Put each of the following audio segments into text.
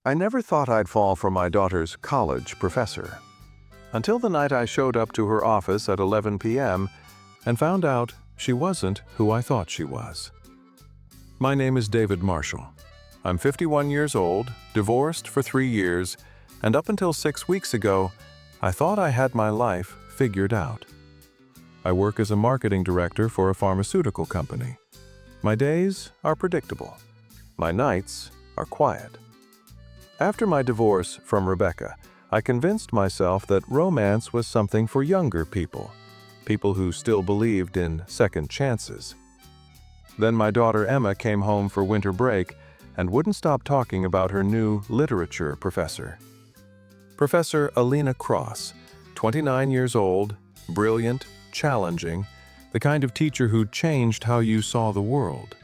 I never thought I'd fall for my daughter's college professor, until the night I showed up to her office at 11 p.m. and found out she wasn't who I thought she was. My name is David Marshall. I'm 51 years old, divorced for 3 years, and up until 6 weeks ago, I thought I had my life figured out. I work as a marketing director for a pharmaceutical company. My days are predictable. My nights are quiet. After my divorce from Rebecca, I convinced myself that romance was something for younger people who still believed in second chances. Then my daughter Emma came home for winter break and wouldn't stop talking about her new literature professor. Professor Alina Cross, 29 years old, brilliant, challenging, the kind of teacher who changed how you saw the world.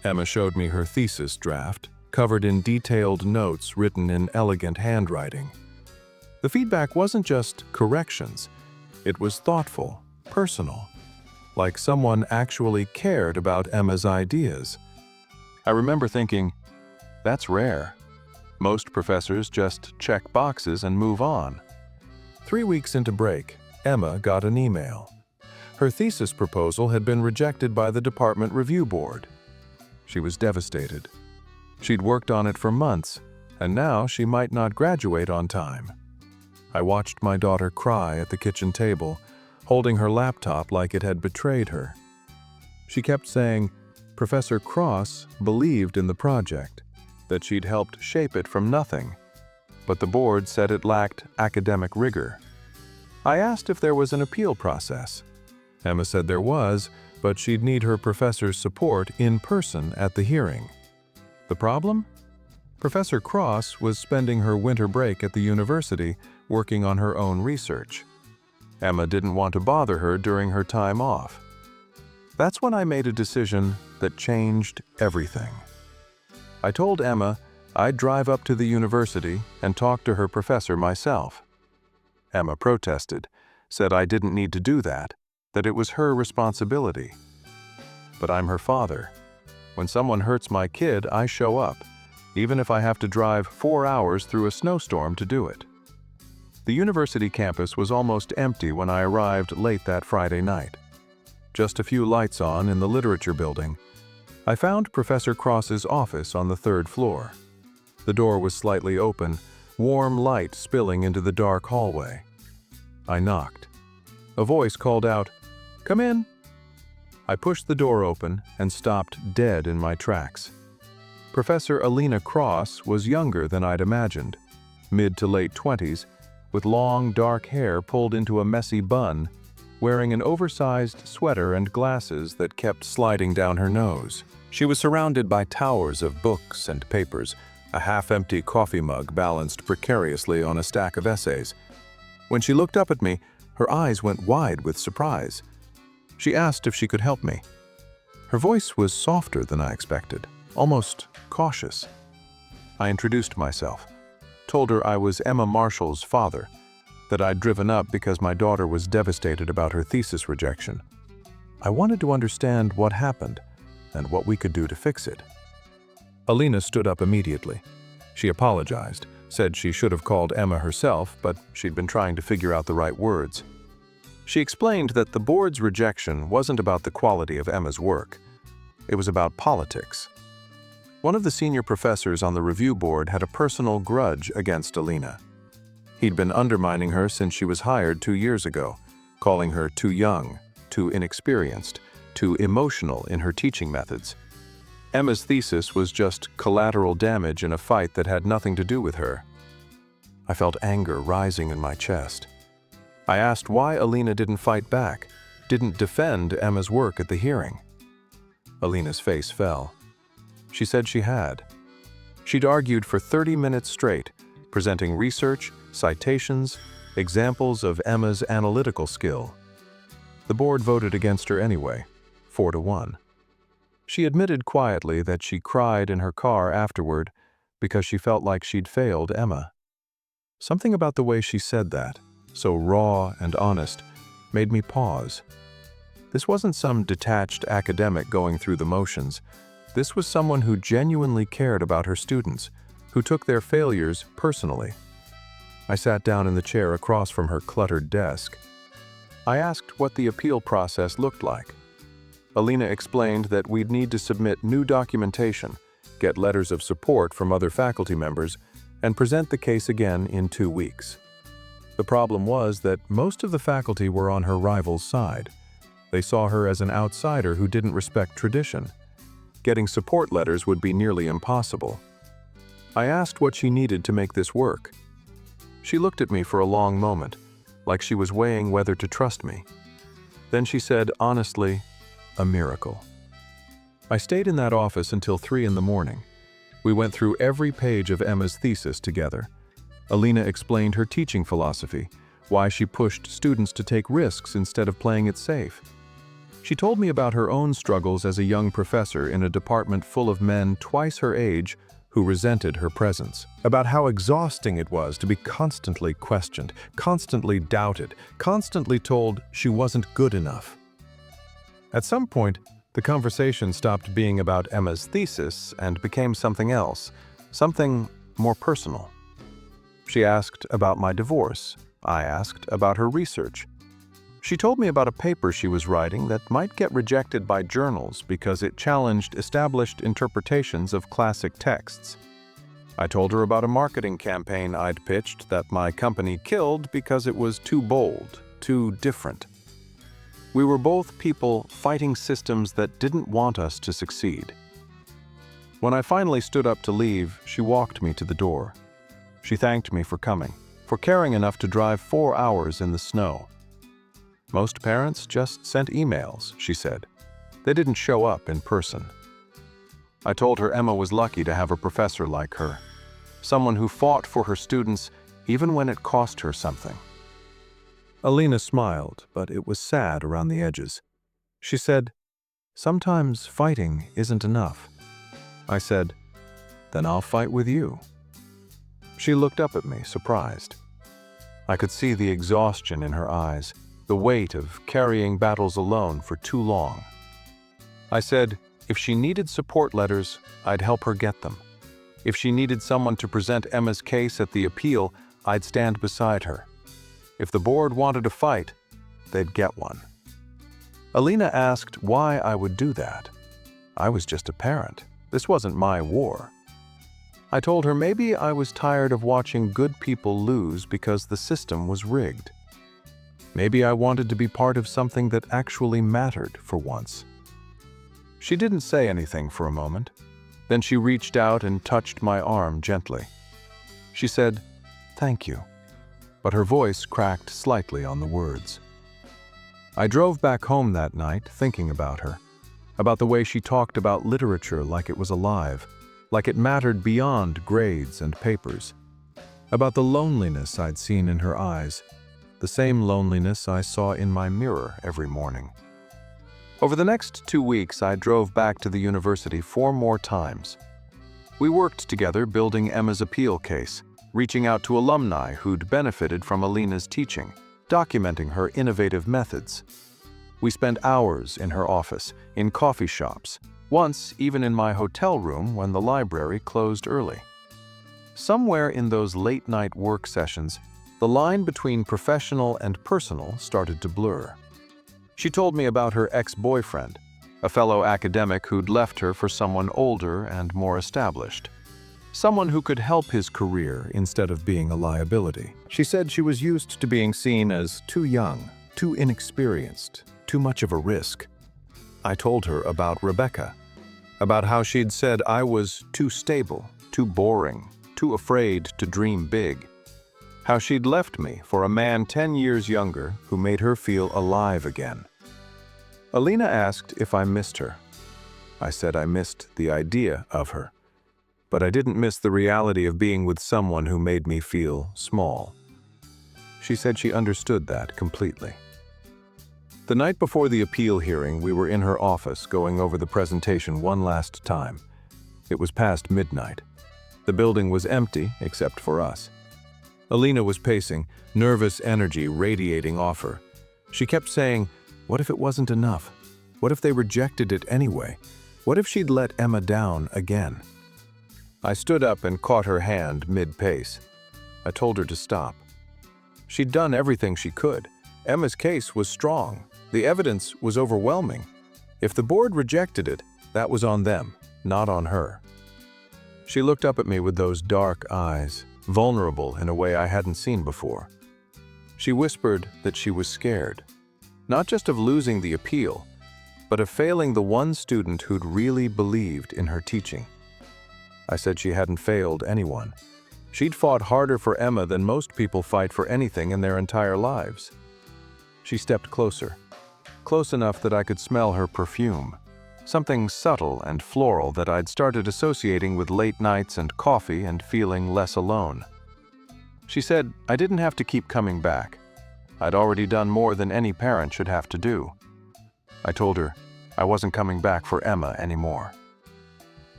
Emma showed me her thesis draft, covered in detailed notes written in elegant handwriting. The feedback wasn't just corrections. It was thoughtful, personal, like someone actually cared about Emma's ideas. I remember thinking, that's rare. Most professors just check boxes and move on. 3 weeks into break, Emma got an email. Her thesis proposal had been rejected by the department review board. She was devastated. She'd worked on it for months, and now she might not graduate on time. I watched my daughter cry at the kitchen table, holding her laptop like it had betrayed her. She kept saying Professor Cross believed in the project, that she'd helped shape it from nothing, but the board said it lacked academic rigor. I asked if there was an appeal process. Emma said there was, but she'd need her professor's support in person at the hearing. The problem? Professor Cross was spending her winter break at the university working on her own research. Emma didn't want to bother her during her time off. That's when I made a decision that changed everything. I told Emma I'd drive up to the university and talk to her professor myself. Emma protested, said I didn't need to do that it was her responsibility. But I'm her father. When someone hurts my kid, I show up, even if I have to drive 4 hours through a snowstorm to do it. The university campus was almost empty when I arrived late that Friday night. Just a few lights on in the literature building. I found Professor Cross's office on the 3rd floor. The door was slightly open, warm light spilling into the dark hallway. I knocked. A voice called out, "Come in." I pushed the door open and stopped dead in my tracks. Professor Alina Cross was younger than I'd imagined, mid to late 20s, with long, dark hair pulled into a messy bun, wearing an oversized sweater and glasses that kept sliding down her nose. She was surrounded by towers of books and papers, a half-empty coffee mug balanced precariously on a stack of essays. When she looked up at me, her eyes went wide with surprise. She asked if she could help me. Her voice was softer than I expected, almost cautious. I introduced myself, told her I was Emma Marshall's father, that I'd driven up because my daughter was devastated about her thesis rejection. I wanted to understand what happened and what we could do to fix it. Alina stood up immediately. She apologized, said she should have called Emma herself, but she'd been trying to figure out the right words. She explained that the board's rejection wasn't about the quality of Emma's work. It was about politics. One of the senior professors on the review board had a personal grudge against Alina. He'd been undermining her since she was hired 2 years ago, calling her too young, too inexperienced, too emotional in her teaching methods. Emma's thesis was just collateral damage in a fight that had nothing to do with her. I felt anger rising in my chest. I asked why Alina didn't fight back, didn't defend Emma's work at the hearing. Alina's face fell. She said she had. She'd argued for 30 minutes straight, presenting research, citations, examples of Emma's analytical skill. The board voted against her anyway, 4-1. She admitted quietly that she cried in her car afterward because she felt like she'd failed Emma. Something about the way she said that, so raw and honest, made me pause. This wasn't some detached academic going through the motions. This was someone who genuinely cared about her students, who took their failures personally. I sat down in the chair across from her cluttered desk. I asked what the appeal process looked like. Alina explained that we'd need to submit new documentation, get letters of support from other faculty members, and present the case again in 2 weeks. The problem was that most of the faculty were on her rival's side. They saw her as an outsider who didn't respect tradition. Getting support letters would be nearly impossible. I asked what she needed to make this work. She looked at me for a long moment, like she was weighing whether to trust me. Then she said, honestly, a miracle. I stayed in that office until 3 in the morning. We went through every page of Emma's thesis together. Alina explained her teaching philosophy, why she pushed students to take risks instead of playing it safe. She told me about her own struggles as a young professor in a department full of men twice her age who resented her presence, about how exhausting it was to be constantly questioned, constantly doubted, constantly told she wasn't good enough. At some point, the conversation stopped being about Emma's thesis and became something else, something more personal. She asked about my divorce. I asked about her research. She told me about a paper she was writing that might get rejected by journals because it challenged established interpretations of classic texts. I told her about a marketing campaign I'd pitched that my company killed because it was too bold, too different. We were both people fighting systems that didn't want us to succeed. When I finally stood up to leave, she walked me to the door. She thanked me for coming, for caring enough to drive 4 hours in the snow. Most parents just sent emails, she said. They didn't show up in person. I told her Emma was lucky to have a professor like her, someone who fought for her students even when it cost her something. Alina smiled, but it was sad around the edges. She said, "Sometimes fighting isn't enough." I said, "Then I'll fight with you." She looked up at me, surprised. I could see the exhaustion in her eyes, the weight of carrying battles alone for too long. I said, if she needed support letters, I'd help her get them. If she needed someone to present Emma's case at the appeal, I'd stand beside her. If the board wanted a fight, they'd get one. Alina asked why I would do that. I was just a parent. This wasn't my war. I told her maybe I was tired of watching good people lose because the system was rigged. Maybe I wanted to be part of something that actually mattered for once. She didn't say anything for a moment. Then she reached out and touched my arm gently. She said, "Thank you," but her voice cracked slightly on the words. I drove back home that night thinking about her, about the way she talked about literature like it was alive, like it mattered beyond grades and papers, about the loneliness I'd seen in her eyes, the same loneliness I saw in my mirror every morning. Over the next 2 weeks, I drove back to the university 4 more times. We worked together building Emma's appeal case, reaching out to alumni who'd benefited from Alina's teaching, documenting her innovative methods. We spent hours in her office, in coffee shops, once even in my hotel room when the library closed early. Somewhere in those late-night work sessions, the line between professional and personal started to blur. She told me about her ex-boyfriend, a fellow academic who'd left her for someone older and more established, someone who could help his career instead of being a liability. She said she was used to being seen as too young, too inexperienced, too much of a risk. I told her about Rebecca, about how she'd said I was too stable, too boring, too afraid to dream big. How she'd left me for a man 10 years younger who made her feel alive again. Alina asked if I missed her. I said I missed the idea of her, but I didn't miss the reality of being with someone who made me feel small. She said she understood that completely. The night before the appeal hearing, we were in her office going over the presentation one last time. It was past midnight. The building was empty except for us. Alina was pacing, nervous energy radiating off her. She kept saying, what if it wasn't enough? What if they rejected it anyway? What if she'd let Emma down again? I stood up and caught her hand mid-pace. I told her to stop. She'd done everything she could. Emma's case was strong. The evidence was overwhelming. If the board rejected it, that was on them, not on her. She looked up at me with those dark eyes, vulnerable in a way I hadn't seen before. She whispered that she was scared, not just of losing the appeal, but of failing the one student who'd really believed in her teaching. I said she hadn't failed anyone. She'd fought harder for Emma than most people fight for anything in their entire lives. She stepped closer, close enough that I could smell her perfume, something subtle and floral that I'd started associating with late nights and coffee and feeling less alone. She said I didn't have to keep coming back. I'd already done more than any parent should have to do. I told her I wasn't coming back for Emma anymore.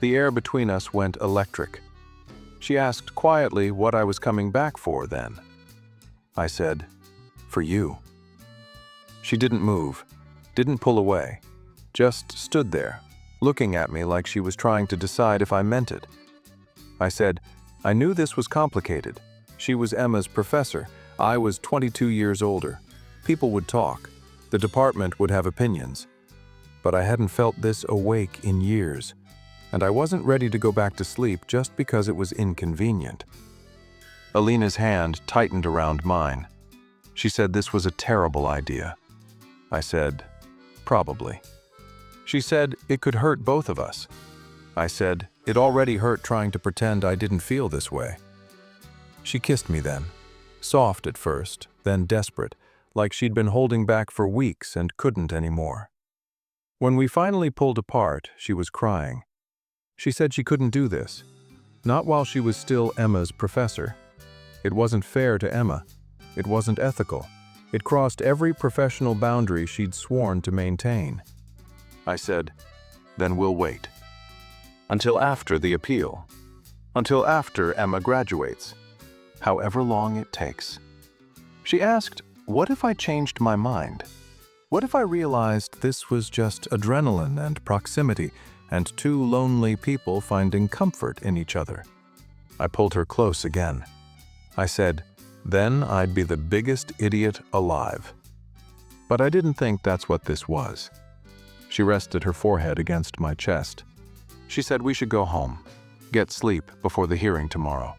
The air between us went electric. She asked quietly what I was coming back for then. I said, "For you." She didn't move, didn't pull away, just stood there, looking at me like she was trying to decide if I meant it. I said, I knew this was complicated. She was Emma's professor. I was 22 years older. People would talk. The department would have opinions. But I hadn't felt this awake in years, and I wasn't ready to go back to sleep just because it was inconvenient. Alina's hand tightened around mine. She said this was a terrible idea. I said, probably. She said it could hurt both of us. I said it already hurt trying to pretend I didn't feel this way. She kissed me then, soft at first, then desperate, like she'd been holding back for weeks and couldn't anymore. When we finally pulled apart, she was crying. She said she couldn't do this, not while she was still Emma's professor. It wasn't fair to Emma. It wasn't ethical. It crossed every professional boundary she'd sworn to maintain. I said, then we'll wait. Until after the appeal. Until after Emma graduates. However long it takes. She asked, what if I changed my mind? What if I realized this was just adrenaline and proximity and two lonely people finding comfort in each other? I pulled her close again. I said, then I'd be the biggest idiot alive. But I didn't think that's what this was. She rested her forehead against my chest. She said we should go home, get sleep before the hearing tomorrow.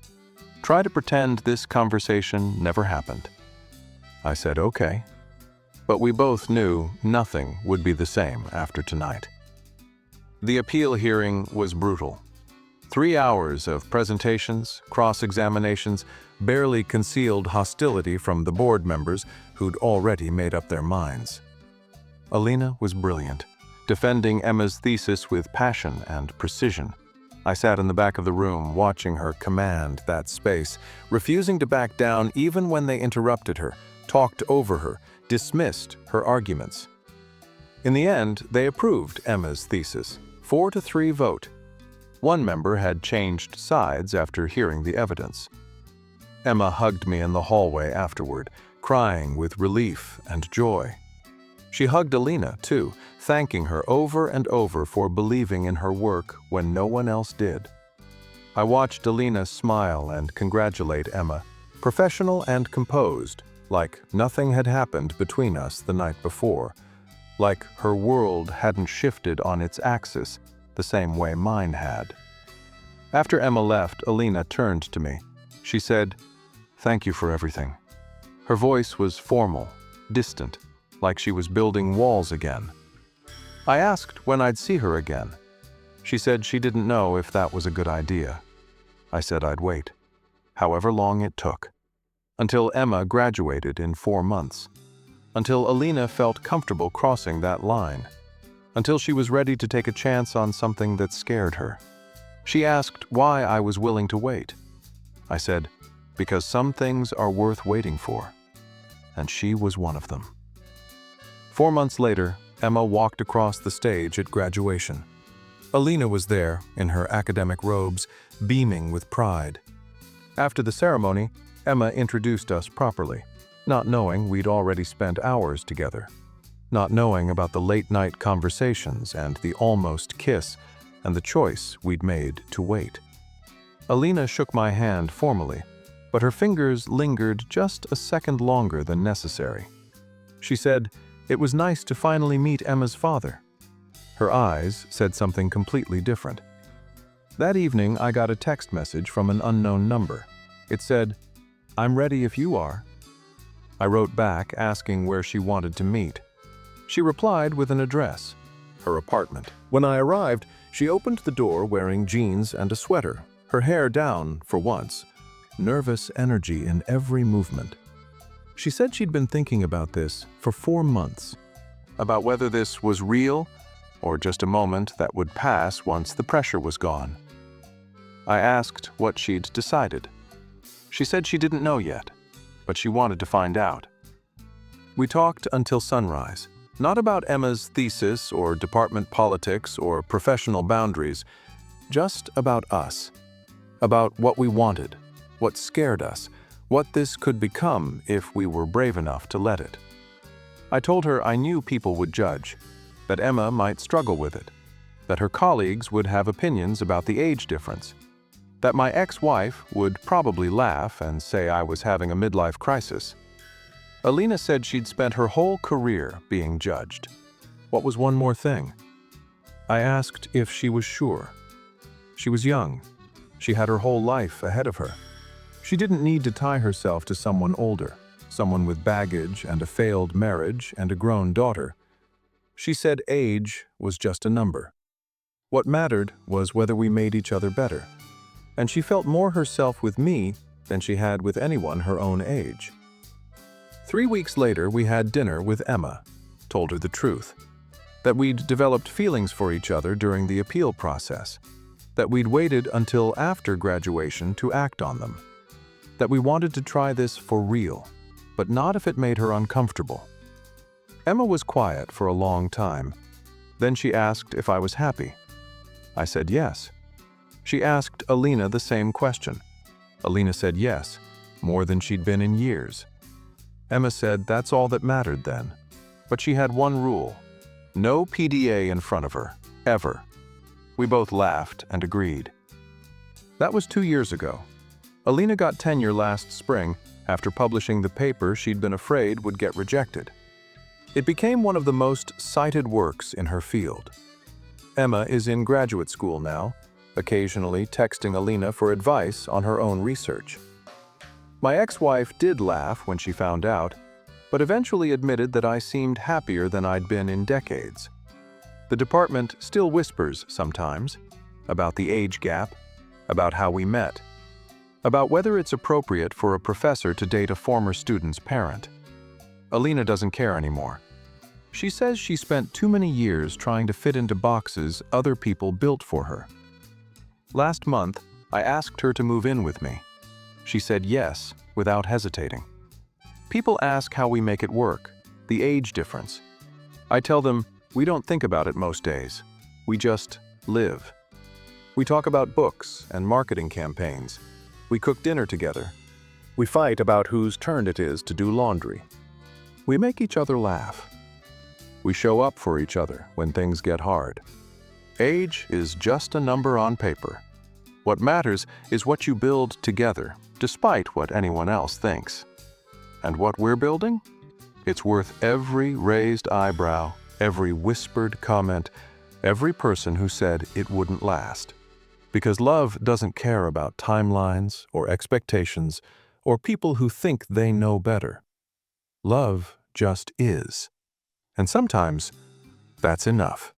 Try to pretend this conversation never happened. I said okay. But we both knew nothing would be the same after tonight. The appeal hearing was brutal. 3 hours of presentations, cross-examinations, barely concealed hostility from the board members who'd already made up their minds. Alina was brilliant, defending Emma's thesis with passion and precision. I sat in the back of the room watching her command that space, refusing to back down even when they interrupted her, talked over her, dismissed her arguments. In the end, they approved Emma's thesis, 4-3 vote. One member had changed sides after hearing the evidence. Emma hugged me in the hallway afterward, crying with relief and joy. She hugged Alina, too, thanking her over and over for believing in her work when no one else did. I watched Alina smile and congratulate Emma, professional and composed, like nothing had happened between us the night before, like her world hadn't shifted on its axis the same way mine had. After Emma left, Alina turned to me. She said, "Thank you for everything." Her voice was formal, distant, like she was building walls again. I asked when I'd see her again. She said she didn't know if that was a good idea. I said I'd wait, however long it took, until Emma graduated in 4 months, until Alina felt comfortable crossing that line, until she was ready to take a chance on something that scared her. She asked why I was willing to wait. I said, because some things are worth waiting for, and she was one of them. 4 months later, Emma walked across the stage at graduation. Alina was there, in her academic robes, beaming with pride. After the ceremony, Emma introduced us properly, not knowing we'd already spent hours together, not knowing about the late-night conversations and the almost kiss and the choice we'd made to wait. Alina shook my hand formally, but her fingers lingered just a second longer than necessary. She said it was nice to finally meet Emma's father. Her eyes said something completely different. That evening, I got a text message from an unknown number. It said, "I'm ready if you are." I wrote back asking where she wanted to meet. She replied with an address, her apartment. When I arrived, she opened the door wearing jeans and a sweater, her hair down for once, nervous energy in every movement. She said she'd been thinking about this for 4 months, about whether this was real or just a moment that would pass once the pressure was gone. I asked what she'd decided. She said she didn't know yet, but she wanted to find out. We talked until sunrise, not about Emma's thesis or department politics or professional boundaries, just about us, about what we wanted, what scared us, what this could become if we were brave enough to let it. I told her I knew people would judge, that Emma might struggle with it, that her colleagues would have opinions about the age difference, that my ex-wife would probably laugh and say I was having a midlife crisis. Alina said she'd spent her whole career being judged. What was one more thing? I asked if she was sure. She was young. She had her whole life ahead of her. She didn't need to tie herself to someone older, someone with baggage and a failed marriage and a grown daughter. She said age was just a number. What mattered was whether we made each other better. And she felt more herself with me than she had with anyone her own age. 3 weeks later, we had dinner with Emma, told her the truth, that we'd developed feelings for each other during the appeal process, that we'd waited until after graduation to act on them, that we wanted to try this for real, but not if it made her uncomfortable. Emma was quiet for a long time. Then she asked if I was happy. I said yes. She asked Alina the same question. Alina said yes, more than she'd been in years. Emma said that's all that mattered then. But she had one rule: no PDA in front of her, ever. We both laughed and agreed. That was 2 years ago. Alina got tenure last spring after publishing the paper she'd been afraid would get rejected. It became one of the most cited works in her field. Emma is in graduate school now, occasionally texting Alina for advice on her own research. My ex-wife did laugh when she found out, but eventually admitted that I seemed happier than I'd been in decades. The department still whispers sometimes about the age gap, about how we met, about whether it's appropriate for a professor to date a former student's parent. Alina doesn't care anymore. She says she spent too many years trying to fit into boxes other people built for her. Last month, I asked her to move in with me. She said yes, without hesitating. People ask how we make it work, the age difference. I tell them we don't think about it most days. We just live. We talk about books and marketing campaigns. We cook dinner together. We fight about whose turn it is to do laundry. We make each other laugh. We show up for each other when things get hard. Age is just a number on paper. What matters is what you build together, despite what anyone else thinks. And what we're building? It's worth every raised eyebrow, every whispered comment, every person who said it wouldn't last. Because love doesn't care about timelines or expectations or people who think they know better. Love just is. And sometimes that's enough.